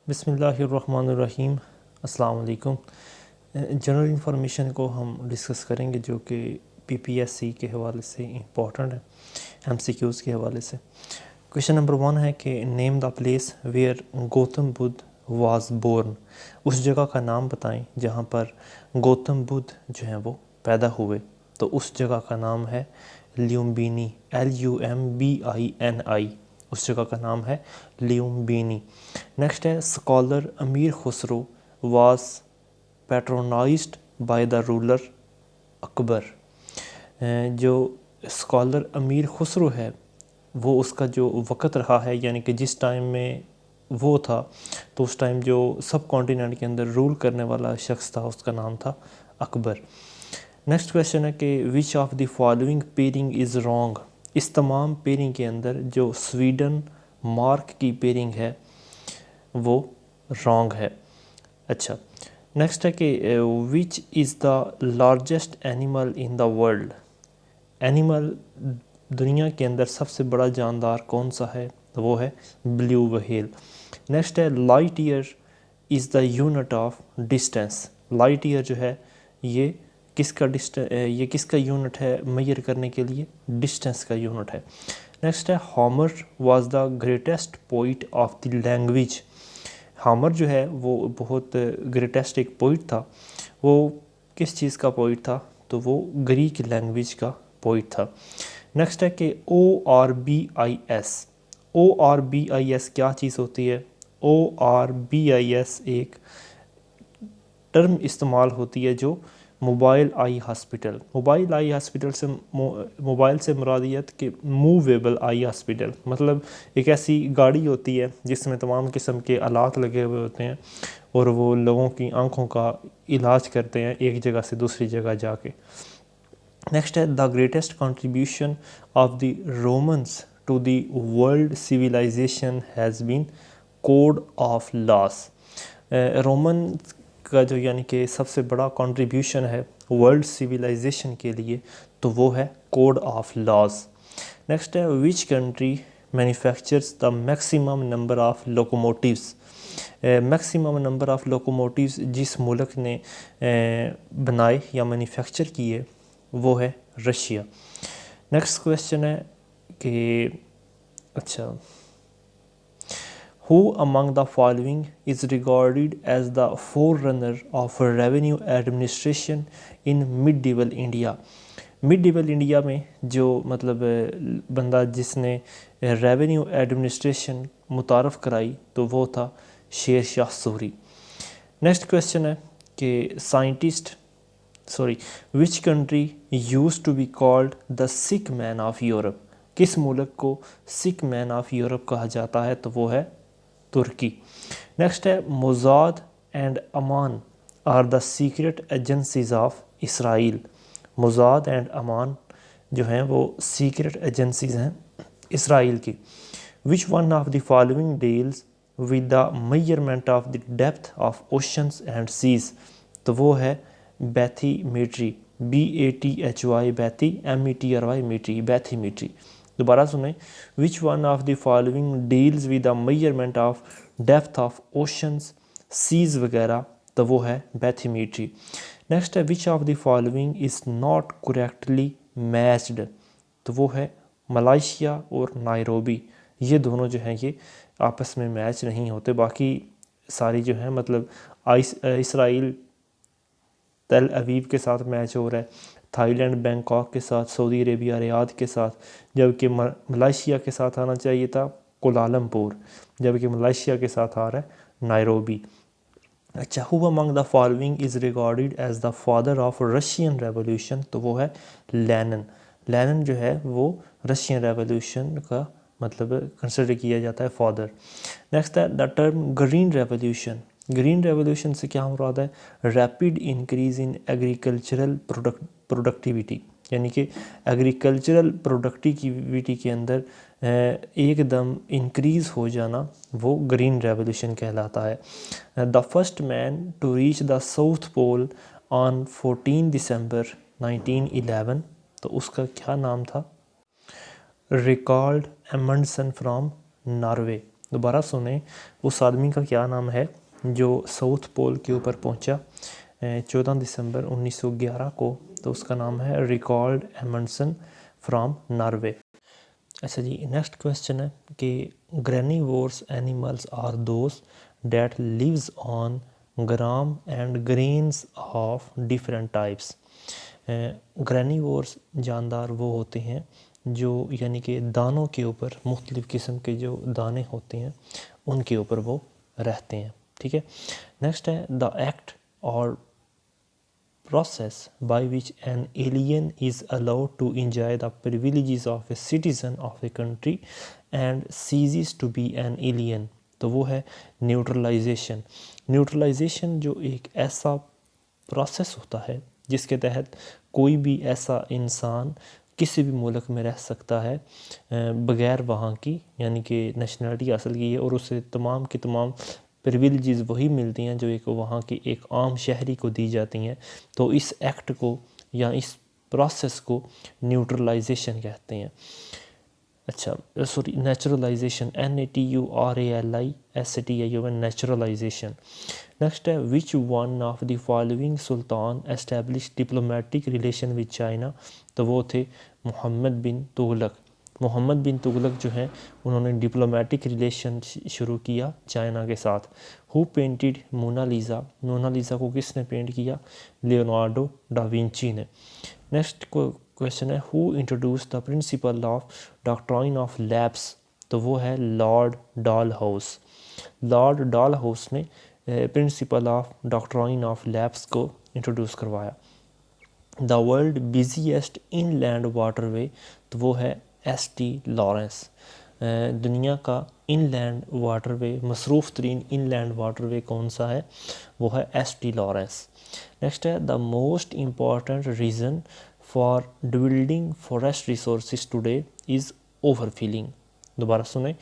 بسم اللہ الرحمن الرحیم. السلام علیکم. جنرل انفارمیشن کو ہم ڈسکس کریں گے جو کہ پی پی ایس سی کے حوالے سے امپورٹنٹ ہے، ایم سی کیوز کے حوالے سے. کویشچن نمبر 1 ہے کہ name the place where Gautam Buddha was born. اس جگہ کا نام بتائیں جہاں پر گوتم بدھ جو ہیں وہ پیدا ہوئے. تو اس جگہ کا نام ہے لیومبینی، LUMBINI. اس جگہ کا نام ہے لیومبینی. نیکسٹ ہے scholar Amir Khusro was patronized by the ruler Akbar. جو اسکالر امیر خسرو ہے وہ اس کا جو وقت رہا ہے، یعنی کہ جس ٹائم میں وہ تھا تو اس ٹائم جو سب کانٹیننٹ کے اندر رول کرنے والا شخص تھا اس کا نام تھا اکبر. نیکسٹ کویشچن ہے کہ which of the following pairing is wrong. اس تمام پیئرنگ کے اندر جو سویڈن مارک کی پیئرنگ ہے وہ رانگ ہے. اچھا، نیکسٹ ہے کہ which is the largest animal in the world. Animal دنیا کے اندر سب سے بڑا جاندار کون سا ہے؟ وہ ہے بلیو وہیل. نیکسٹ ہے light year is the unit of distance. Light year جو ہے یہ کس کا یونٹ ہے میئر کرنے کے لیے؟ ڈسٹینس کا یونٹ ہے. نیکسٹ ہے Homer was the greatest poet of the language. Homer جو ہے وہ بہت گریٹسٹ ایک پوئٹ تھا. وہ کس چیز کا پوئٹ تھا؟ تو وہ گریک لینگویج کا پوئٹ تھا. نیکسٹ ہے کہ ORBIS. ORBIS کیا چیز ہوتی ہے؟ ORBIS ایک ٹرم استعمال ہوتی ہے جو موبائل آئی ہاسپٹل. موبائل آئی ہاسپٹل سے موبائل سے مرادیت کہ موویبل آئی ہاسپٹل، مطلب ایک ایسی گاڑی ہوتی ہے جس میں تمام قسم کے آلات لگے ہوئے ہوتے ہیں اور وہ لوگوں کی آنکھوں کا علاج کرتے ہیں ایک جگہ سے دوسری جگہ جا کے. نیکسٹ ہے the greatest contribution of the Romans to the world civilization has been code of laws. Roman کا جو یعنی کہ سب سے بڑا کنٹریبیوشن ہے ورلڈ سویلائزیشن کے لیے تو وہ ہے کوڈ آف لاز. نیکسٹ ہے which country manufactures the maximum number of locomotives. Maximum number of locomotives جس ملک نے بنائے یا مینوفیکچر کیے وہ ہے رشیا. نیکسٹ کویشچن ہے کہ اچھا Who among the following is regarded as the forerunner of revenue administration in medieval India. medieval India میں جو مطلب بندہ جس نے ریونیو ایڈمنسٹریشن متعارف کرائی تو وہ تھا شیر شاہ سوری. نیکسٹ کویشچن ہے کہ which country used to be called the sick man of Europe. کس ملک کو سک مین آف یورپ کہا جاتا ہے تو وہ ہے ترکی. نیکسٹ ہے Mossad and Aman are the secret agencies of Israel. Mossad and Aman جو ہیں وہ سیکرٹ ایجنسیز ہیں اسرائیل کی. Which one of the following deals with the measurement of the depth of oceans and seas. تو وہ ہے بیتھی میٹری، BATHY بیتھی METRY میٹری، بیتھی میٹری. دوبارہ سنیں، which one of the following deals with the measurement of depth of oceans seas وغیرہ تو وہ ہے bathymetry. Next ہے which of the following is not correctly matched. تو وہ ہے ملائیشیا اور نائروبی. یہ دونوں جو ہیں یہ آپس میں میچ نہیں ہوتے، باقی ساری جو ہیں مطلب اسرائیل تل اویو کے ساتھ میچ ہو رہا ہے، تھائی لینڈ بینکاک کے ساتھ، سعودی عربیہ ریاض کے ساتھ، جبکہ ملائیشیا کے ساتھ آنا چاہیے تھا کولالمپور، جبکہ ملائیشیا کے ساتھ آ رہا ہے نائروبی. اچھا who among the following is regarded as the father of Russian revolution. تو وہ ہے لینن. لینن جو ہے وہ رشین ریولیوشن کا مطلب کنسیڈر کیا جاتا ہے فادر. نیکسٹ ہے the term green revolution. Green revolution سے کیا مراد ہے؟ Rapid increase in agricultural productivity, یعنی کہ ایگریکلچرل پروڈکٹیویٹی کے اندر ایک دم انکریز ہو جانا وہ گرین ریولیوشن کہلاتا ہے. The first man to reach the south pole on 14 دسمبر 1911. تو اس کا کیا نام تھا؟ ریکارڈ ایمنڈسن فرام ناروے. دوبارہ سنیں اس آدمی کا کیا نام ہے جو ساؤتھ پول کے اوپر پہنچا 14 دسمبر 1911 کو، تو اس کا نام ہے ریکارڈ ایمنڈسن فرام ناروے۔ اچھا جی، نیکسٹ کویسچن ہے کہ granivorous animals are those that lives on gram and grains of different types. Granivorous جاندار وہ ہوتے ہیں جو یعنی کہ دانوں کے اوپر، مختلف قسم کے جو دانے ہوتے ہیں ان کے اوپر وہ رہتے ہیں، ٹھیک ہے۔ نیکسٹ ہے دا ایکٹ اور process by which an alien is allowed to enjoy the privileges of a citizen of a country and ceases to be an alien، تو وہ ہے نیوٹرلائزیشن۔ نیوٹرلائزیشن جو ایک ایسا پروسیس ہوتا ہے جس کے تحت کوئی بھی ایسا انسان کسی بھی ملک میں رہ سکتا ہے بغیر وہاں کی یعنی کہ نیشنلٹی حاصل کی ہے، اور اسے تمام کی تمام پریویلیجز وہی ملتی ہیں جو ایک وہاں کی ایک عام شہری کو دی جاتی ہیں۔ تو اس ایکٹ کو یا اس پروسیس کو نیوٹرلائزیشن کہتے ہیں۔ اچھا sorry naturalisation, NATURALIZATION، naturalisation. Next ہے وچ one of the following Sultan establish diplomatic relation with China, تو وہ تھے محمد بن تغلق۔ محمد بن تغلق جو ہیں انہوں نے ڈپلومیٹک ریلیشن شروع کیا چائنا کے ساتھ۔ ہو پینٹڈ مونالیزا، مونالیزا کو کس نے پینٹ کیا؟ لیونارڈو ڈا وینچی نے۔ نیکسٹ کویشچن ہے who introduce the principle of doctrine of lapse, تو وہ ہے Lord Dalhousie. Lord Dalhousie نے principle of doctrine of lapse کو انٹروڈیوس کروایا۔ The world busiest inland waterway, تو وہ ہے ایس ٹی لارنس۔ دنیا کا ان لینڈ واٹر وے، مصروف ترین ان لینڈ واٹر وے کون سا ہے؟ وہ ہے ایس ٹی لارنس۔ نیکسٹ ہے the most important reason for dwindling forest resources today is over felling. دوبارہ سنیں،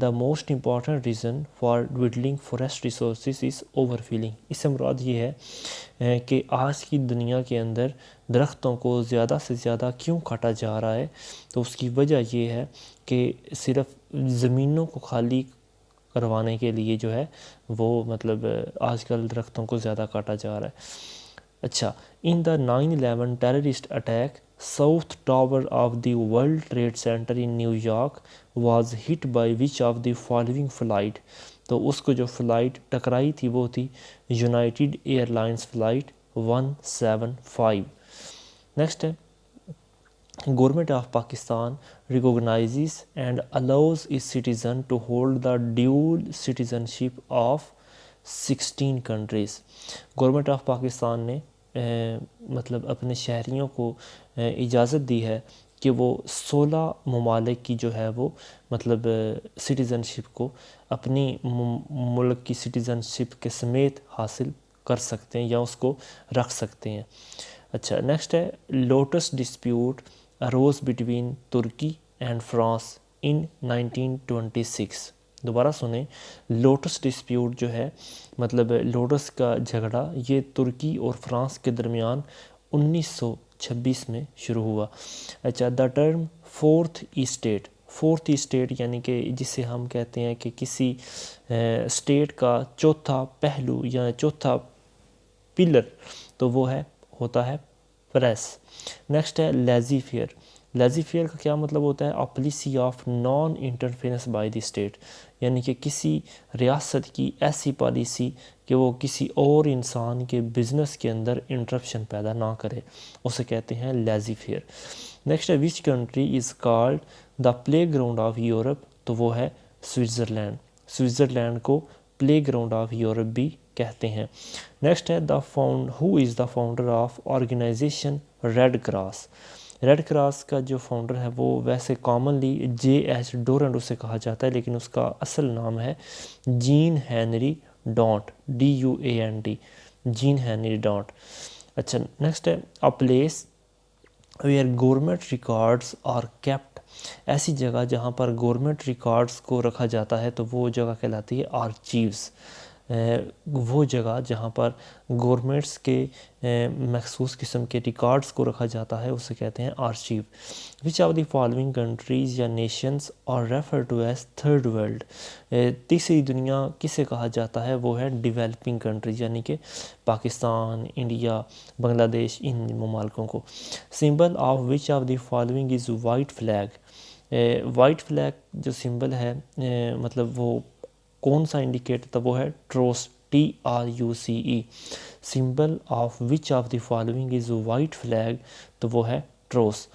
the most important reason for dwindling forest resources is over felling. اس سے مراد یہ ہے کہ آج کی دنیا کے اندر درختوں کو زیادہ سے زیادہ کیوں کاٹا جا رہا ہے، تو اس کی وجہ یہ ہے کہ صرف زمینوں کو خالی کروانے کے لیے جو ہے وہ مطلب آج کل درختوں کو زیادہ کاٹا جا رہا ہے۔ اچھا، in the 9/11 terrorist attack south tower of the World Trade Center in New York was hit by which of the following flight, تو اس کو جو فلائٹ ٹکرائی تھی وہ تھی United Airlines flight 175۔ Next ہے government of Pakistan recognizes and allows its citizen to hold the dual citizenship of 16 countries. Government of Pakistan نے مطلب اپنے شہریوں کو اجازت دی ہے کہ وہ 16 ممالک کی جو ہے وہ مطلب سٹیزنشپ کو اپنی ملک کی سٹیزنشپ کے سمیت حاصل کر سکتے ہیں یا اس کو رکھ سکتے ہیں۔ اچھا نیکسٹ ہے Lotus dispute arose between Turkey and France in 1926۔ دوبارہ سنیں، لوٹس ڈسپیوٹ جو ہے مطلب لوٹس کا جھگڑا یہ ترکی اور فرانس کے درمیان 1926 میں شروع ہوا۔ اچھا the term fourth estate, fourth estate یعنی کہ جسے ہم کہتے ہیں کہ کسی اسٹیٹ کا چوتھا پہلو یا چوتھا پلر، تو وہ ہوتا ہے پریس۔ نیکسٹ ہے لیزی فیئر۔ لیزی فیئر کا کیا مطلب ہوتا ہے؟ Policy of non interference by the state, یعنی کہ کسی ریاست کی ایسی پالیسی کہ وہ کسی اور انسان کے بزنس کے اندر انٹرپشن پیدا نہ کرے، اسے کہتے ہیں لیزی فیئر۔ نیکسٹ ہے which country is called the playground of Europe, تو وہ ہے سوئٹزرلینڈ۔ سوئٹزرلینڈ کو پلے گراؤنڈ آف یورپ بھی کہتے ہیں۔ نیکسٹ ہے who is the founder of organization Red Cross. Red Cross کا جو فاؤنڈر ہے وہ ویسے کامنلی JH ڈورنٹ اسے کہا جاتا ہے، لیکن اس کا اصل نام ہے جین ہینری ڈانٹ، DUANT، جین ہینری ڈانٹ۔ اچھا نیکسٹ ہے a place where government records are kept، ایسی جگہ جہاں پر گورنمنٹ ریکارڈز کو رکھا جاتا ہے تو وہ جگہ کہلاتی ہے آرچیوز۔ وہ جگہ جہاں پر گورنمنٹس کے مخصوص قسم کے ریکارڈز کو رکھا جاتا ہے اسے کہتے ہیں آرشیو. Which of the following countries یا nations are refer to as third world. تیسری دنیا کسے کہا جاتا ہے وہ ہے ڈیولپنگ کنٹریز یعنی کہ پاکستان، انڈیا، بنگلہ دیش، ان ممالکوں کو. Symbol of which of the following is white flag. White flag جو سمبل ہے مطلب وہ کون سا انڈیکیٹ تھا وہ ہے truce, TRUCE. Symbol of which of the following is white flag تو وہ ہے truce.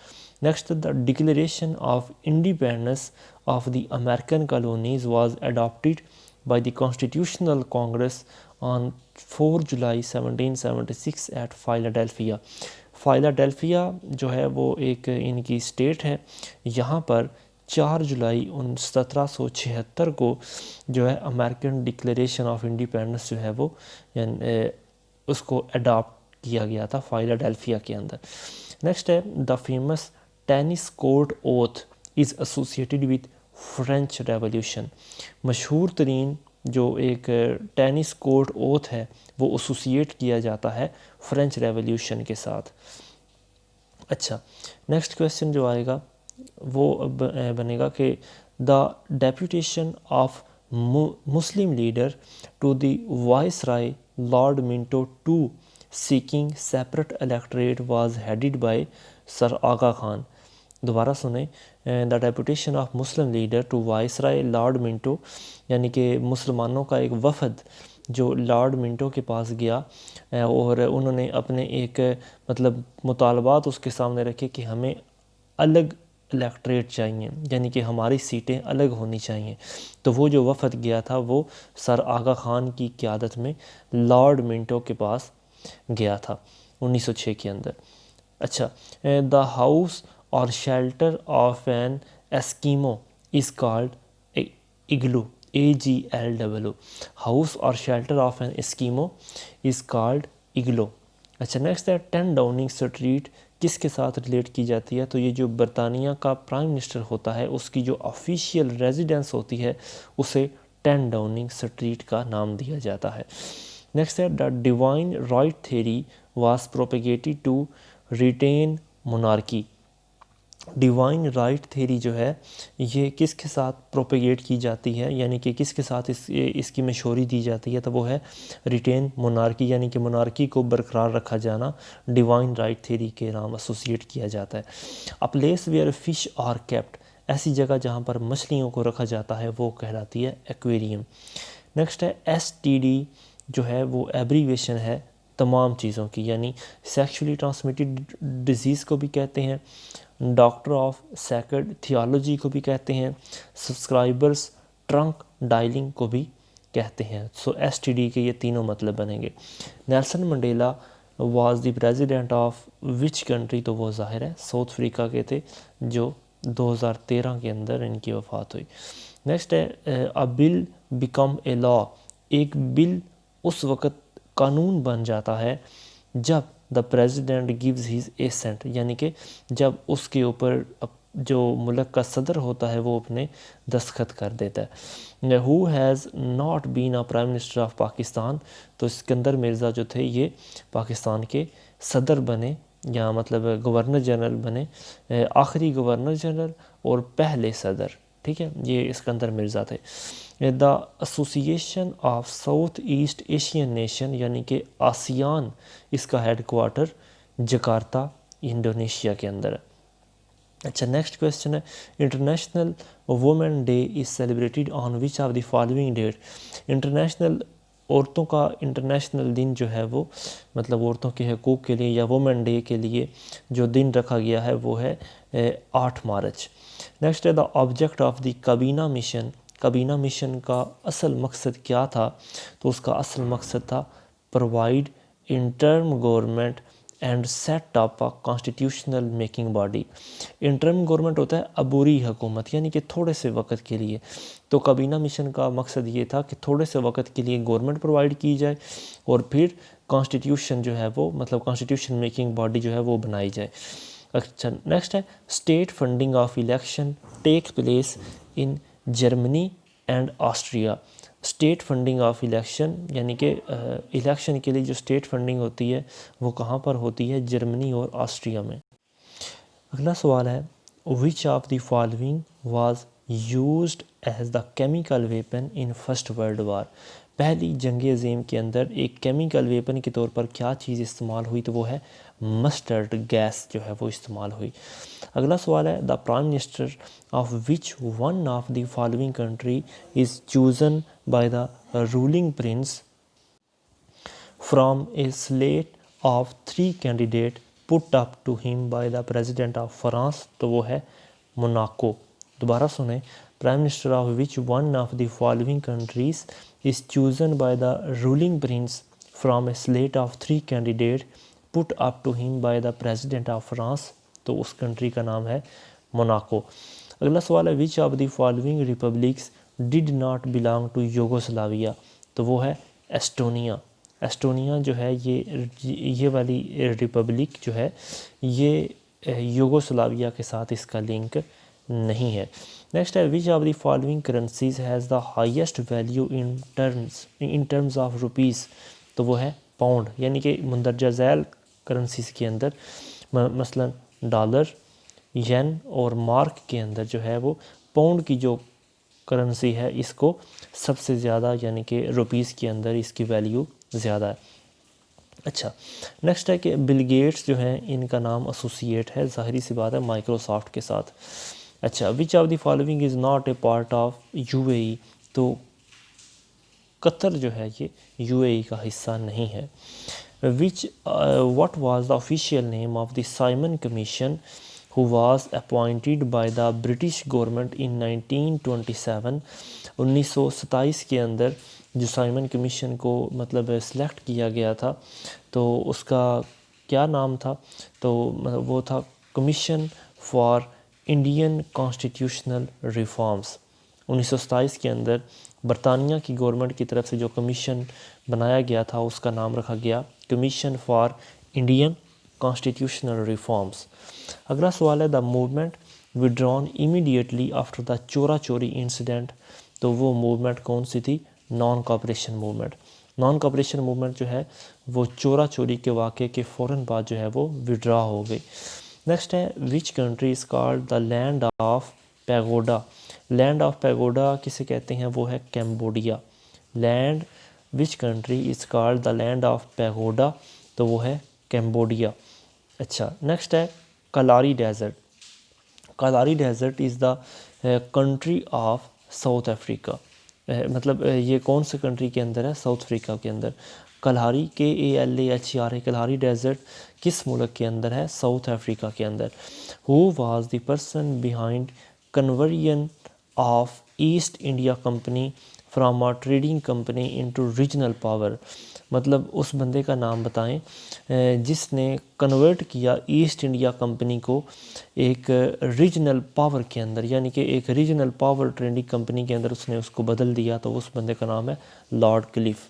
Next the declaration of independence of the American colonies was adopted by the constitutional congress on 4 July 1776 at Philadelphia. Philadelphia جو ہے وہ ایک ان کی state ہے. یہاں پر 4 جولائی 1776 کو جو ہے امریکن ڈکلیریشن آف انڈیپینڈنس جو ہے وہ اس کو اڈاپٹ کیا گیا تھا فائلاڈیلفیا کے اندر. نیکسٹ ہے the famous tennis court oath is associated with French revolution. مشہور ترین جو ایک ٹینس کورٹ اوتھ ہے وہ ایسوسیٹ کیا جاتا ہے فرینچ ریولیوشن کے ساتھ. اچھا نیکسٹ کویسچن جو آئے گا وہ بنے گا کہ the deputation of Muslim leader to the viceroy Lord Minto to seeking separate electorate was headed by Sir Aga Khan. دوبارہ سنیں. The deputation of Muslim leader to viceroy Lord Minto یعنی کہ مسلمانوں کا ایک وفد جو لارڈ منٹو کے پاس گیا اور انہوں نے اپنے ایک مطلب مطالبات اس کے سامنے رکھے کہ ہمیں الگ الیکٹریٹ چاہیے یعنی کہ ہماری سیٹیں الگ ہونی چاہیے. تو وہ جو وفد گیا تھا وہ سر آغا خان کی قیادت میں لارڈ منٹو کے پاس گیا تھا 1906 کے اندر. اچھا the house or shelter of an Eskimo is called igloo AGLO. House or shelter of an Eskimo is called igloo. اچھا نیکسٹ ہے 10 ڈاؤننگ اسٹریٹ کس کے ساتھ ریلیٹ کی جاتی ہے تو یہ جو برطانیہ کا پرائم منسٹر ہوتا ہے اس کی جو آفیشیل ریزیڈنس ہوتی ہے اسے 10 ڈاؤننگ اسٹریٹ کا نام دیا جاتا ہے. نیکسٹ ہے the divine right theory was propagated to retain monarchy. Divine right theory جو ہے یہ کس کے ساتھ پروپیگیٹ کی جاتی ہے یعنی کہ کس کے ساتھ اس کی مشہوری دی جاتی ہے تو وہ ہے ریٹین مونارکی یعنی کہ مونارکی کو برقرار رکھا جانا ڈیوائن رائٹ تھیوری کے نام ایسوسیٹ کیا جاتا ہے. A place where fish are kept ایسی جگہ جہاں پر مچھلیوں کو رکھا جاتا ہے وہ کہلاتی ہے ایکویریم. نیکسٹ ہے STD جو ہے وہ ایبریویشن ہے تمام چیزوں کی یعنی سیکشولی ٹرانسمیٹڈ ڈیزیز کو بھی کہتے ہیں، ڈاکٹر آف سیکرڈ تھیالوجی کو بھی کہتے ہیں، سبسکرائبرز ٹرنک ڈائلنگ کو بھی کہتے ہیں. سو STD کے یہ تینوں مطلب بنیں گے. Nelson Mandela was the president of which country تو وہ ظاہر ہے ساؤتھ افریقہ کے تھے جو 2013 کے اندر ان کی وفات ہوئی. نیکسٹ ہے اے بل بیکم اے لا. ایک بل اس وقت قانون بن جاتا ہے جب the president gives his accent یعنی کہ جب اس کے اوپر جو ملک کا صدر ہوتا ہے وہ اپنے دستخط کر دیتا ہے. Who has not been a prime minister of Pakistan تو اسکندر مرزا جو تھے یہ پاکستان کے صدر بنے یا مطلب گورنر جنرل بنے، آخری گورنر جنرل اور پہلے صدر. ٹھیک ہے یہ اسکندر مرزا تھے. The association of south East Asian nation یعنی کہ آسیان اس کا ہیڈ کوارٹر جکارتا انڈونیشیا کے اندر ہے. اچھا نیکسٹ کویسچن ہے international woman day is celebrated on which of the following date. International عورتوں کا انٹرنیشنل دن جو ہے وہ مطلب عورتوں کے حقوق کے لیے یا وومن ڈے کے لیے جو دن رکھا گیا ہے وہ ہے 8 مارچ. نیکسٹ ہے دا آبجیکٹ آف دی کابینہ مشن. کابینہ مشن کا اصل مقصد کیا تھا تو اس کا اصل مقصد تھا provide interim government and set up constitutional making body. Interim government ہوتا ہے عبوری حکومت یعنی کہ تھوڑے سے وقت کے لیے. تو کابینہ مشن کا مقصد یہ تھا کہ تھوڑے سے وقت کے لیے گورنمنٹ پرووائڈ کی جائے اور پھر کانسٹیٹیوشن جو ہے وہ مطلب کانسٹیٹیوشن میکنگ باڈی جو ہے وہ بنائی جائے. اچھا نیکسٹ ہے state funding of election take place in Germany and Austria. State funding of election, یعنی کہ الیکشن کے لیے جو اسٹیٹ فنڈنگ ہوتی ہے وہ کہاں پر ہوتی ہے؟ جرمنی اور آسٹریا میں۔ اگلا سوال ہے which of the following was used as the chemical weapon in first world war? پہلی جنگ عظیم کے اندر ایک کیمیکل ویپن کے طور پر کیا چیز استعمال ہوئی؟ تو وہ ہے مسٹرڈ گیس جو ہے وہ استعمال ہوئی۔ اگلا سوال ہے the prime minister of which one of the following country is chosen by the ruling prince from a slate of 3 candidate put up to him by the president of France? تو وہ ہے موناکو۔ دوبارہ سنیں، prime minister of which one of the following countries is chosen by the ruling prince from a slate of 3 candidate put up to him by the president of France? تو اس country کا نام ہے Monaco. اگلا سوال ہے which of the following republics did not belong to Yugoslavia? تو وہ ہے ایسٹونیا۔ ایسٹونیا جو ہے یہ والی ریپبلک جو ہے یہ یوگوسلاویا کے ساتھ اس کا لنک نہیں ہے۔ نیکسٹ ہے which of the following currencies has the highest value in terms of rupees? تو وہ ہے پاؤنڈ، یعنی کہ مندرجہ ذیل کرنسیز کے اندر مثلا ڈالر، ین اور مارک کے اندر جو ہے وہ پاؤنڈ کی جو کرنسی ہے اس کو سب سے زیادہ، یعنی کہ روپیز کے اندر اس کی ویلیو زیادہ ہے۔ اچھا نیکسٹ ہے کہ بل گیٹس جو ہیں ان کا نام ایسوسیٹ ہے، ظاہری سی بات ہے، مائکروسافٹ کے ساتھ۔ اچھا which of the following is not a part of U A E? تو قطر جو ہے یہ یو اے ای کا حصہ نہیں ہے۔ what was the official name of the Simon Commission who was appointed by the British government in 1927؟ 1927 کے اندر جو سائمن کمیشن کو مطلب سلیکٹ کیا گیا تھا تو اس کا کیا نام تھا؟ تو وہ تھا commission for Indian constitutional reforms. 1927 کے اندر برطانیہ کی گورنمنٹ کی طرف سے جو کمیشن بنایا گیا تھا اس کا نام رکھا گیا commission for Indian constitutional reforms. اگلا سوال ہے the movement withdrawn immediately after the چورا چوری انسیڈنٹ؟ تو وہ موومنٹ کون سی تھی؟ Naan cooperation movement. Naan cooperation movement جو ہے وہ چورا چوری کے واقعے کے فوراً بعد جو ہے وہ وڈرا ہو گئی۔ نیکسٹ ہے which country is called the land of pagoda? Land of pagoda کسے کہتے ہیں؟ وہ ہے Cambodia. Land which country is called the land of pagoda? تو وہ ہے کیمبوڈیا۔ اچھا نیکسٹ ہے Kalahari desert. Kalahari desert is the country of south Africa, مطلب یہ کون سے کنٹری کے اندر ہے؟ ساؤتھ افریقہ کے اندر۔ کلہاری KALAHRA کلہاری ڈیزرٹ کس ملک کے اندر ہے؟ ساؤتھ افریقہ کے اندر۔ Who was the person behind conversion of east India company from a trading company into regional power? مطلب اس بندے کا نام بتائیں جس نے کنورٹ کیا ایسٹ انڈیا کمپنی کو ایک ریجنل پاور کے اندر، یعنی کہ ایک ریجنل پاور ٹریڈنگ کمپنی کے اندر اس نے اس کو بدل دیا، تو اس بندے کا نام ہے لارڈ کلف۔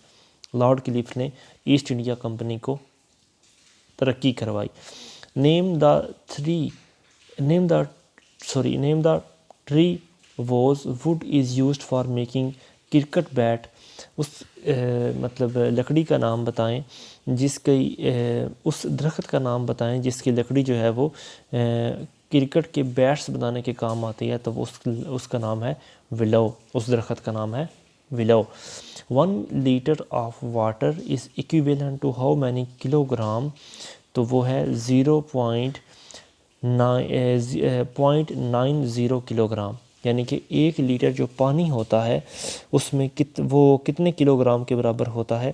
لارڈ کلف نے ایسٹ انڈیا کمپنی کو ترقی کروائی۔ Name the tree was wood is used for making cricket bat? اس مطلب لکڑی کا نام بتائیں جس کی اس درخت کا نام بتائیں جس کی لکڑی جو ہے وہ کرکٹ کے بیٹس بنانے کے کام آتی ہے، تو اس کا نام ہے ولو۔ اس درخت کا نام ہے willow. 1 litre of water is equivalent to how many kilogram? تو وہ ہے 0.90 کلو گرام، یعنی کہ 1 لیٹر جو پانی ہوتا ہے اس میں وہ کتنے کلو گرام کے برابر ہوتا ہے؟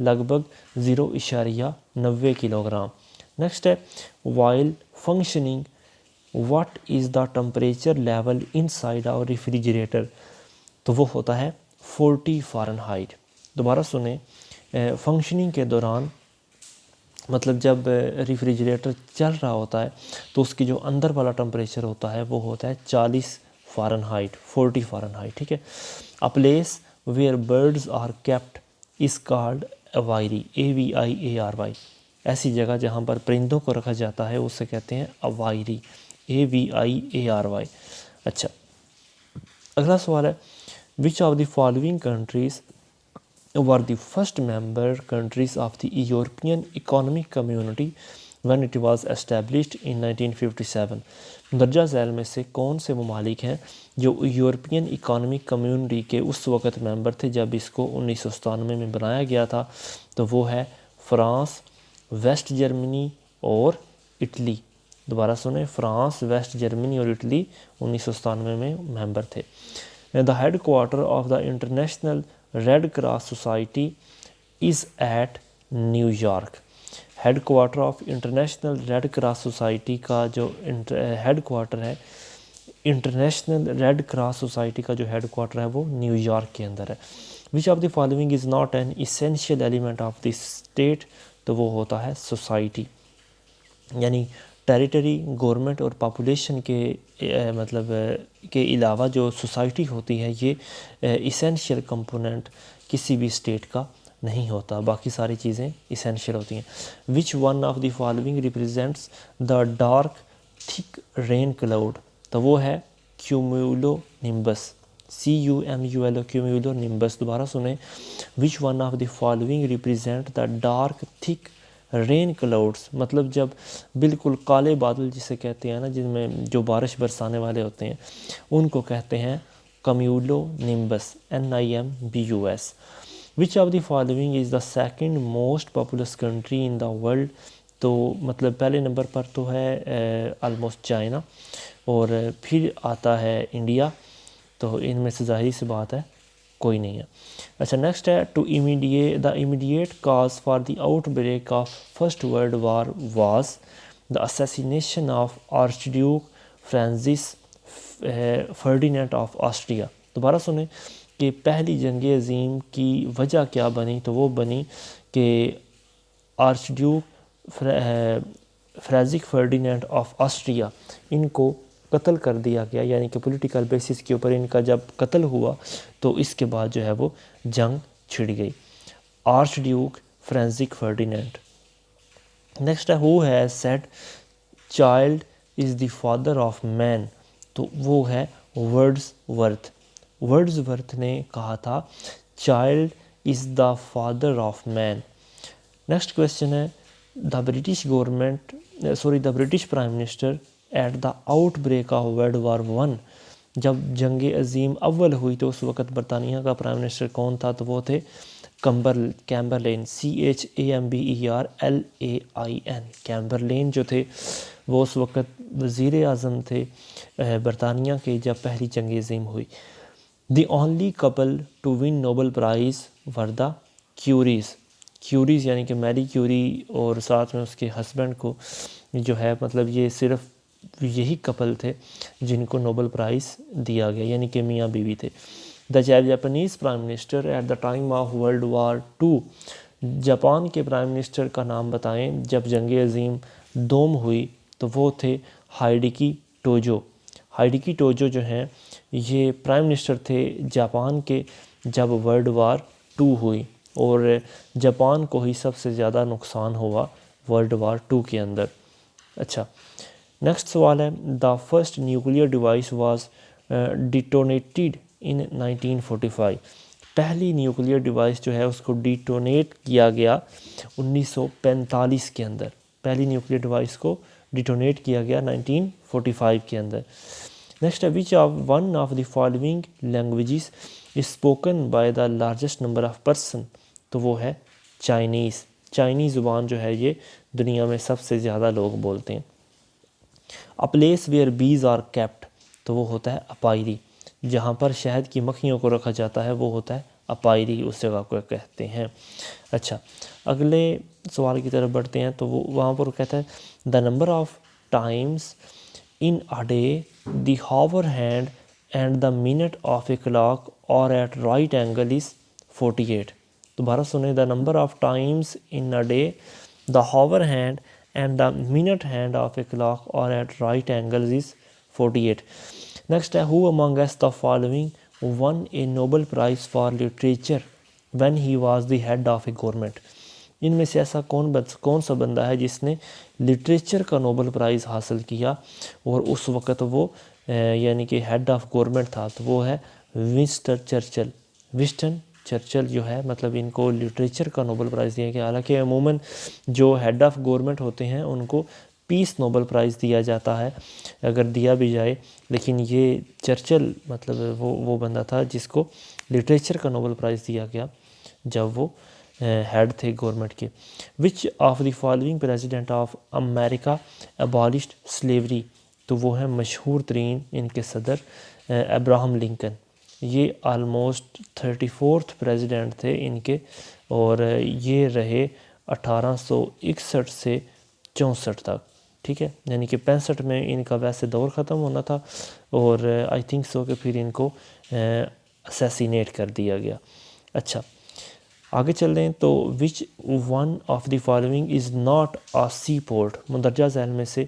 لگ بھگ 0.90 کلو گرام۔ نیکسٹ ہے while functioning what is the temperature level inside our refrigerator? تو وہ ہوتا ہے 40 فارنہائٹ۔ دوبارہ سنیں، فنکشننگ کے دوران مطلب جب ریفریجریٹر چل رہا ہوتا ہے تو اس کی جو اندر والا ٹمپریچر ہوتا ہے وہ ہوتا ہے 40 فارنہائٹ، 40 فارنہائٹ، ٹھیک ہے۔ A place where birds are kept is called aviary، AVIARY۔ ایسی جگہ جہاں پر پرندوں کو رکھا جاتا ہے اسے کہتے ہیں aviary، AVIARY۔ اچھا اگلا سوال ہے which of the following countries were the first member countries of the European Economic Community when it was established in 1957. درجہ ذیل میں سے کون سے ممالک ہیں جو یورپین اکانومک کمیونٹی کے اس وقت ممبر تھے جب اس کو 1997 میں بنایا گیا تھا؟ تو وہ ہے فرانس، ویسٹ جرمنی اور اٹلی۔ دوبارہ سنیں، فرانس، ویسٹ جرمنی اور اٹلی 1997 میں ممبر تھے۔ The headquarter of the International Red Cross Society is at New York. Headquarter of International Red Cross Society کا جو ہیڈ کوارٹر ہے، انٹرنیشنل ریڈ کراس سوسائٹی کا جو ہیڈ کوارٹر ہے وہ نیو یارک کے اندر ہے۔ Which of the following is not an essential element of the state? تو وہ ہوتا ہے سوسائٹی، یعنی ٹیریٹری، گورنمنٹ اور پاپولیشن کے مطلب کے علاوہ جو سوسائٹی ہوتی ہے یہ اسینشیل کمپوننٹ کسی بھی اسٹیٹ کا نہیں ہوتا، باقی ساری چیزیں اسینشیل ہوتی ہیں۔ وچ one of the following represents the dark تھک رین کلاؤڈ؟ تو وہ ہے کیومولو نمبس، CUMULO کیومولو نمبس۔ دوبارہ سنیں، which one of the following represent the dark تھک رین کلاؤڈس، مطلب جب بالکل کالے بادل جسے کہتے ہیں نا، جن میں جو بارش برسانے والے ہوتے ہیں، ان کو کہتے ہیں کمیولو نمبس، NIMBUS۔ Which of the following is the second most populous country in the world? تو مطلب پہلے نمبر پر تو ہے آلموسٹ چائنا، اور پھر آتا ہے انڈیا، تو ان میں سے ظاہری سی بات ہے کوئی نہیں ہے۔ اچھا نیکسٹ ہے to the immediate cause for the outbreak of first world war was the assassination of archduke Francis Ferdinand of Austria. دوبارہ سنیں کہ پہلی جنگ عظیم کی وجہ کیا بنی؟ تو وہ بنی کہ archduke Francis Ferdinand of Austria ان کو قتل کر دیا گیا، یعنی کہ پولیٹیکل بیسس کے اوپر ان کا جب قتل ہوا تو اس کے بعد جو ہے وہ جنگ چھڑ گئی۔ Archduke Francis Ferdinand. Next ہے who has said child is the father of man? تو وہ ہے ورڈز ورتھ نے کہا تھا child is the father of man. Next question ہے the British prime minister at the outbreak of world war one? جب جنگ عظیم اول ہوئی تو اس وقت برطانیہ کا پرائم منسٹر کون تھا؟ تو وہ تھے کیمبرلین، CHAMBERLAIN۔ کیمبرلین جو تھے وہ اس وقت وزیر اعظم تھے برطانیہ کے جب پہلی جنگ عظیم ہوئی۔ The only couple to win Nobel prize were the Curies, یعنی کہ میری کیوری اور ساتھ میں اس کے ہسبینڈ کو جو ہے مطلب یہ صرف یہی کپل تھے جن کو نوبل پرائز دیا گیا، یعنی کہ میاں بیوی تھے۔ The Japanese prime minister at the time of world war two? Japan کے پرائم منسٹر کا نام بتائیں جب جنگ عظیم دوم ہوئی؟ تو وہ تھے ہائیڈیکی ٹوجو جو ہیں یہ پرائم منسٹر تھے جاپان کے جب ورلڈ وار 2 ہوئی، اور جاپان کو ہی سب سے زیادہ نقصان ہوا ورلڈ وار 2 کے اندر۔ اچھا نیکسٹ سوال ہے the first nuclear device was detonated in 1945؟ پہلی نیوکلیئر ڈیوائس جو ہے اس کو ڈیٹونیٹ کیا گیا 1945 کے اندر، پہلی نیوکلیئر ڈیوائس کو ڈیٹونیٹ کیا گیا 1945 کے اندر۔ نیکسٹ ہے وچ one of the following languages is spoken by the largest number of person? تو وہ ہے چائنیز زبان جو ہے یہ دنیا میں سب سے زیادہ لوگ بولتے ہیں۔ A place where bees are kept؟ تو وہ ہوتا ہے اپائری، جہاں پر شہد کی مکھیوں کو رکھا جاتا ہے وہ ہوتا ہے اپائری، اس جگہ کو کہتے ہیں۔ اچھا اگلے سوال کی طرف بڑھتے ہیں، تو وہ وہاں پر کہتا ہے the number of times in a day the hour hand and the minute of a clock اور ایٹ رائٹ اینگل از 48۔ دوبارہ سنیں the number of times in a day the hour hand and the minute hand of a clock or at right angles is 48۔ Next ہے who among us the following won a Nobel Prize for Literature when he was the head of a government؟ ان میں سے ایسا کون سا بندہ ہے جس نے لٹریچر کا نوبل پرائز حاصل کیا اور اس وقت وہ یعنی کہ ہیڈ آف گورنمنٹ تھا؟ تو وہ ہے ونسٹن چرچل جو ہے مطلب ان کو لٹریچر کا نوبل پرائز دیا گیا. حالانکہ عموماً جو ہیڈ آف گورنمنٹ ہوتے ہیں ان کو پیس نوبل پرائز دیا جاتا ہے اگر دیا بھی جائے, لیکن یہ چرچل مطلب وہ بندہ تھا جس کو لٹریچر کا نوبل پرائز دیا گیا جب وہ ہیڈ تھے گورنمنٹ کے. Which of the following president of America abolished slavery, تو وہ ہیں مشہور ترین ان کے صدر ابراہم لنکن. یہ آلموسٹ 34th پریزیڈنٹ تھے ان کے, اور یہ رہے 1861 سے 64 تک, ٹھیک ہے, یعنی کہ 65 میں ان کا ویسے دور ختم ہونا تھا, اور آئی تھنک سو کہ پھر ان کو اسیسینیٹ کر دیا گیا. اچھا آگے چل رہے ہیں. تو which one of the following is not a sea port, مندرجہ ذیل میں سے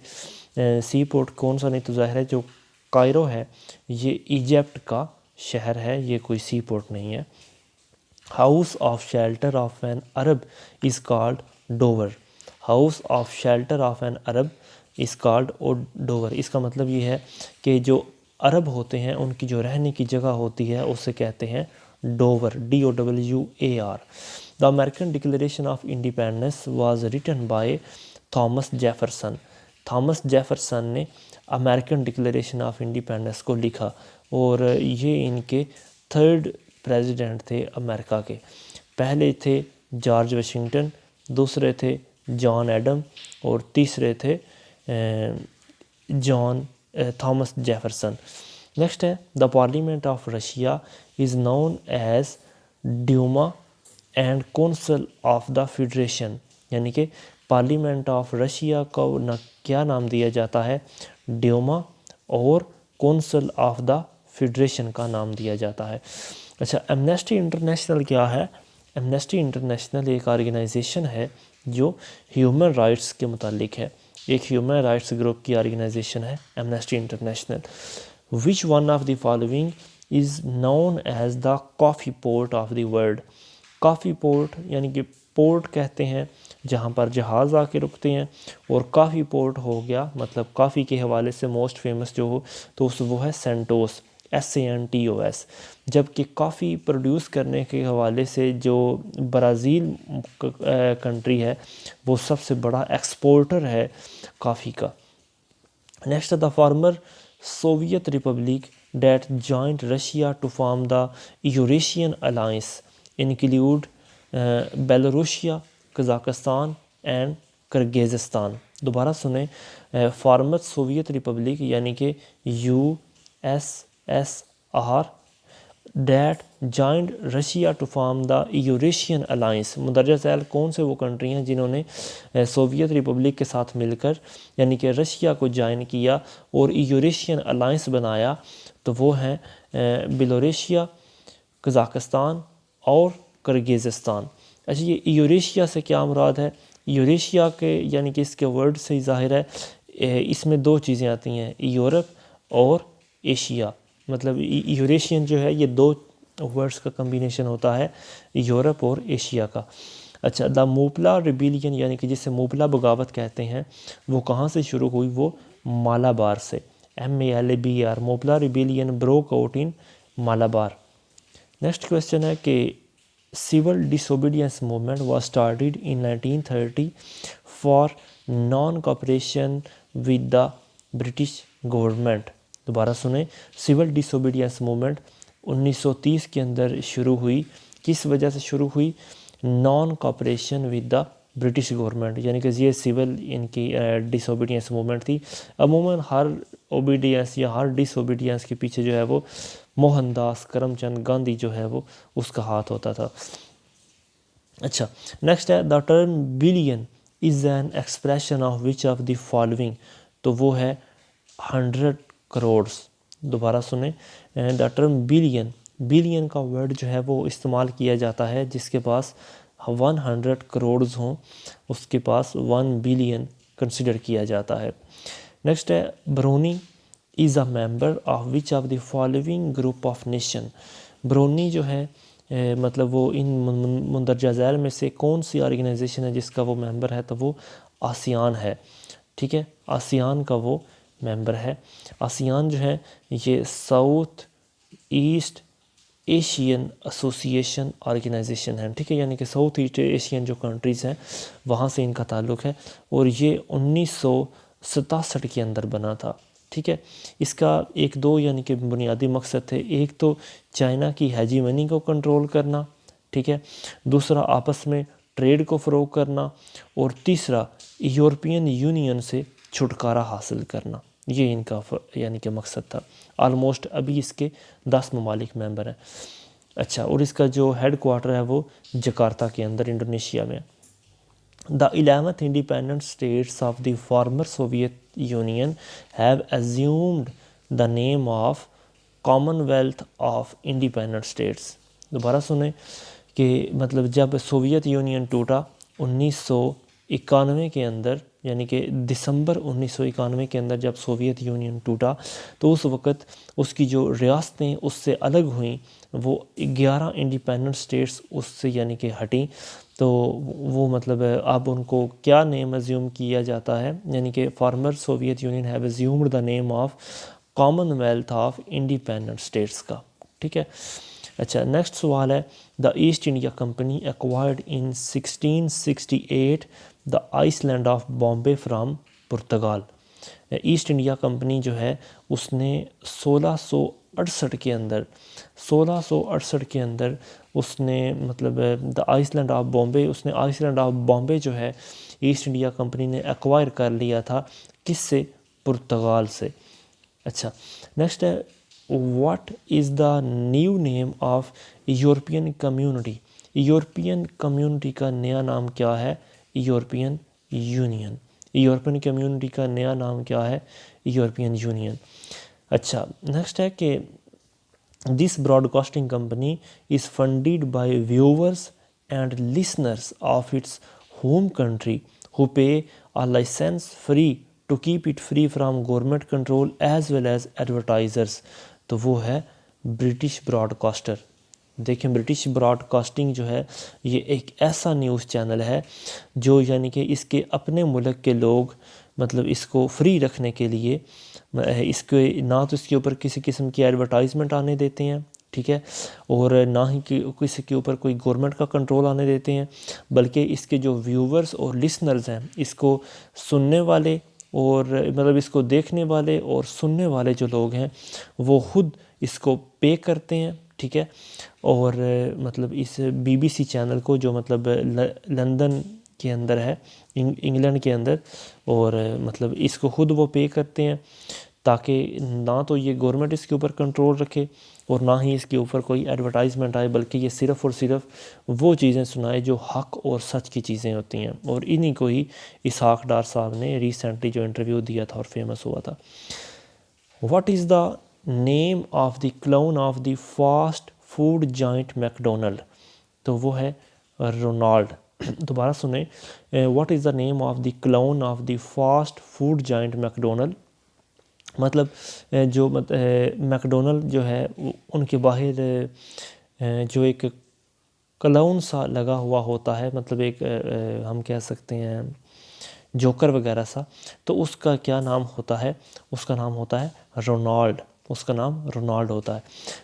سی پورٹ کون سا نہیں؟ تو ظاہر ہے جو کائرو ہے یہ ایجپٹ کا شہر ہے, یہ کوئی سی پورٹ نہیں ہے. House of shelter of an Arab is called dower. House of shelter of an Arab is called dower. اس کا مطلب یہ ہے کہ جو عرب ہوتے ہیں ان کی جو رہنے کی جگہ ہوتی ہے اسے کہتے ہیں dower, DOWAR. The American declaration of independence was written by Thomas Jefferson. Thomas Jefferson نے امریکن ڈکلیریشن آف انڈیپینڈنس کو لکھا, اور یہ ان کے 3rd پریزیڈنٹ تھے امریکہ کے. پہلے تھے جارج واشنگٹن, دوسرے تھے جان ایڈم, اور تیسرے تھے تھامس جیفرسن. نیکسٹ ہے the parliament of Russia is known as Duma and council of the federation, یعنی کہ پارلیمنٹ آف رشیا کو کیا نام دیا جاتا ہے؟ ڈیوما, اور کونسل آف دا فیڈریشن کا نام دیا جاتا ہے. اچھا ایمنیسٹی انٹرنیشنل کیا ہے؟ ایمنیسٹی انٹرنیشنل ایک آرگنائزیشن ہے جو ہیومن رائٹس کے متعلق ہے, ایک ہیومن رائٹس گروپ کی آرگنائزیشن ہے Amnesty International. Which one of the following is known as the coffee port of the world. Coffee port یعنی کہ پورٹ کہتے ہیں جہاں پر جہاز آ کے رکتے ہیں, اور کافی پورٹ ہو گیا مطلب کافی کے حوالے سے موسٹ فیمس جو ہو تو وہ ہے سینٹوس, SANTOS. جبکہ کافی پروڈیوس کرنے کے حوالے سے جو برازیل کنٹری ہے وہ سب سے بڑا ایکسپورٹر ہے کافی کا. Next the former Soviet republic that joined Russia to form the Eurasian alliance include Belorussia, Kazakhstan and Kyrgyzstan. دوبارہ سنیں, فارمر سوویت ریپبلک یعنی کہ USSR that joined Russia to form the Eurasian alliance. مندرجہ ذیل کون سے وہ کنٹری ہیں جنہوں نے سوویت ریپبلک کے ساتھ مل کر یعنی کہ رشیا کو جوائن کیا اور یوریشین الائنس بنایا؟ تو وہ ہیں بیلاروشیا, قزاقستان اور کرگیزستان. اچھا یہ یوریشیا سے کیا مراد ہے؟ یوریشیا کے یعنی کہ اس کے ورڈ سے ہی ظاہر ہے, اس میں 2 چیزیں آتی ہیں, یورپ اور ایشیا. مطلب یوریشین جو ہے یہ 2 ورڈز کا کمبینیشن ہوتا ہے, یورپ اور ایشیا کا. اچھا دا موپلا ریبیلین یعنی کہ جسے موپلا بغاوت کہتے ہیں وہ کہاں سے شروع ہوئی؟ وہ مالابار سے, MALABAR. Moplah rebellion broke out in Malabar. Next question ہے کہ civil disobedience movement was started in 1930 for non-cooperation with the British government. دوبارہ سنیں, civil disobedience movement 1930 کے اندر شروع ہوئی. کس وجہ سے شروع ہوئی؟ Naan cooperation with the British government, یعنی کہ یہ سول ان کی ڈس اوبیڈینس موومنٹ تھی. عموماً ہر اوبیڈینس یا ہر ڈس اوبیڈینس کے پیچھے جو ہے وہ موہن داس کرم چند گاندھی جو ہے وہ اس کا ہاتھ ہوتا تھا. اچھا نیکسٹ ہے the term billion is an expression of which of the following. تو وہ ہے 100 کروڑس. دوبارہ سنیں, دا ٹرم بلین کا ورڈ جو ہے وہ استعمال کیا جاتا ہے جس کے پاس 100 کروڑز ہوں, اس کے پاس 1 بلین کنسیڈر کیا جاتا ہے. نیکسٹ ہے Brunei is a member of which of the following group of nation. Brunei جو ہے مطلب وہ ان مندرجہ ذیل میں سے کون سی آرگنائزیشن ہے جس کا وہ ممبر ہے؟ تو وہ آسیان ہے. ٹھیک ہے, آسیان کا وہ ممبر ہے. آسیان جو ہے یہ South East Asian association organisation ہے، ٹھیک ہے، یعنی کہ ساؤتھ ایسٹ ایشین جو کنٹریز ہیں وہاں سے ان کا تعلق ہے، اور یہ 1967 کے اندر بنا تھا، ٹھیک ہے۔ اس کا ایک دو یعنی کہ بنیادی مقصد تھے، ایک تو چائنا کی ہیجیمنی کو کنٹرول کرنا، ٹھیک ہے، دوسرا آپس میں ٹریڈ کو فروغ کرنا، اور تیسرا یورپین یونین سے چھٹکارا حاصل کرنا، یہ ان کا یعنی کہ مقصد تھا۔ آلموسٹ ابھی اس کے 10 ممالک ممبر ہیں۔ اچھا، اور اس کا جو ہیڈ کوارٹر ہے وہ جکارتا کے اندر انڈونیشیا میں ہے۔ The 11th independent states of the former Soviet Union have assumed the name of Commonwealth of Independent States۔ دوبارہ سنیں کہ مطلب جب سوویت یونین ٹوٹا 1991 کے اندر، یعنی کہ دسمبر 1991 کے اندر جب سوویت یونین ٹوٹا تو اس وقت اس کی جو ریاستیں اس سے الگ ہوئیں، وہ 11 انڈیپینڈنٹ سٹیٹس اس سے یعنی کہ ہٹیں، تو وہ مطلب اب ان کو کیا نیم ازیوم کیا جاتا ہے، یعنی کہ former Soviet union have assumed the name of commonwealth of independent states کا، ٹھیک ہے۔ اچھا، نیکسٹ سوال ہے، the east India company acquired in 1668 the island of Bombay from Portugal. East India company جو ہے اس نے 1668 کے اندر اس نے مطلب دا آئس لینڈ آف بامبے، اس نے آئس لینڈ آف بامبے جو ہے ایسٹ انڈیا کمپنی نے ایکوائر کر لیا تھا، کس سے؟ پرتگال سے۔ اچھا، نیکسٹ ہے، what is the new name of European community? European community کا نیا نام کیا ہے؟ European union. یورپین کمیونٹی کا نیا نام کیا ہے؟ European union. اچھا، نیکسٹ ہے کہ this broadcasting company is funded by viewers and listeners of its home country who pay a license free to keep it free from government control as well as advertisers۔ تو وہ ہے British Broad caster. دیکھیں، British Broad casting جو ہے یہ ایک ایسا news channel ہے جو یعنی کہ اس کے اپنے ملک کے لوگ مطلب اس کو فری رکھنے کے لیے اس کے نہ تو اس کے اوپر کسی قسم کی ایڈورٹائزمنٹ آنے دیتے ہیں، ٹھیک ہے، اور نہ ہی کسی کے اوپر کوئی گورنمنٹ کا کنٹرول آنے دیتے ہیں، بلکہ اس کے جو ویورز اور لسنرز ہیں، اس کو سننے والے اور مطلب اس کو دیکھنے والے اور سننے والے جو لوگ ہیں وہ خود اس کو پے کرتے ہیں، ٹھیک ہے، اور مطلب اس بی بی سی چینل کو جو مطلب لندن کے اندر ہے، انگلینڈ کے اندر، اور مطلب اس کو خود وہ پے کرتے ہیں تاکہ نہ تو یہ گورنمنٹ اس کے اوپر کنٹرول رکھے اور نہ ہی اس کے اوپر کوئی ایڈورٹائزمنٹ آئے، بلکہ یہ صرف اور صرف وہ چیزیں سنائے جو حق اور سچ کی چیزیں ہوتی ہیں۔ اور انہی کو ہی اسحاق ڈار صاحب نے ریسنٹلی جو انٹرویو دیا تھا اور فیمس ہوا تھا۔ What is the name of the clone of the fast food giant McDonald? تو وہ ہے رونالڈ۔ دوبارہ سنیں، what is the name of the clone of the fast food giant McDonald? مطلب جو میکڈونلڈ جو ہے ان کے باہر جو ایک کلاؤن سا لگا ہوا ہوتا ہے، مطلب ایک ہم کہہ سکتے ہیں جوکر وغیرہ سا، تو اس کا کیا نام ہوتا ہے؟ اس کا نام ہوتا ہے رونالڈ، اس کا نام رونالڈ ہوتا ہے۔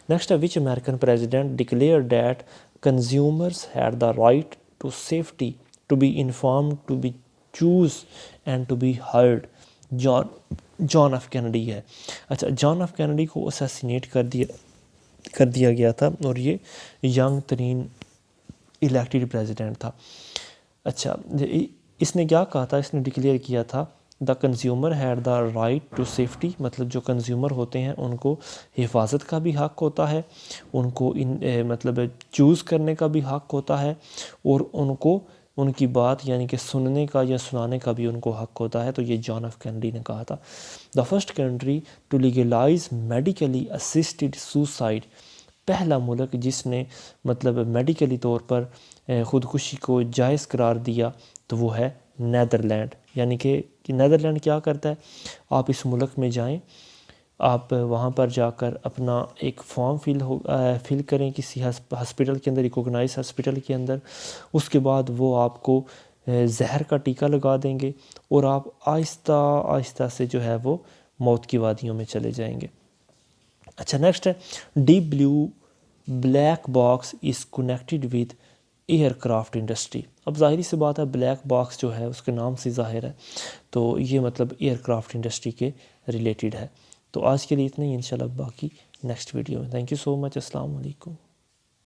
نیکسٹ ہے، which American president declared that consumers had the right to safety to be informed to be choose and to be heard? John F Kennedy ہے۔ اچھا، جان ایف کینیڈی کو اسیسینیٹ کر دیا گیا تھا اور یہ ینگ ترین الیکٹڈ پریزیڈنٹ تھا۔ اچھا، اس نے کیا کہا تھا؟ اس نے ڈکلیئر کیا تھا the consumer had the right to safety, مطلب جو کنزیومر ہوتے ہیں ان کو حفاظت کا بھی حق ہوتا ہے، ان کو مطلب چوز کرنے کا بھی حق ہوتا ہے، اور ان کو ان کی بات یعنی کہ سننے کا یا سنانے کا بھی ان کو حق ہوتا ہے۔ تو یہ جان ایف کینیڈی نے کہا تھا۔ The first country to legalise medically assisted suicide, پہلا ملک جس نے مطلب میڈیکلی طور پر خودکشی کو جائز قرار دیا تو وہ ہے نیدرلینڈ۔ یعنی کہ نیدرلینڈ کیا کرتا ہے، آپ اس ملک میں جائیں، آپ وہاں پر جا کر اپنا ایک فارم فل کریں کسی ہسپیٹل کے اندر، ریکوگنائز ہسپیٹل کے اندر، اس کے بعد وہ آپ کو زہر کا ٹیکہ لگا دیں گے اور آپ آہستہ آہستہ سے جو ہے وہ موت کی وادیوں میں چلے جائیں گے۔ اچھا، نیکسٹ ہے، deep blue black box is connected with aircraft industry. اب ظاہری سی بات ہے بلیک باکس جو ہے اس کے نام سے ظاہر ہے تو یہ مطلب ایئر کرافٹ انڈسٹری کے ریلیٹڈ ہے. تو آج کے لیے اتنا ہی، انشاءاللہ باقی نیکسٹ ویڈیو میں. تھینک یو سو مچ. السلام علیکم.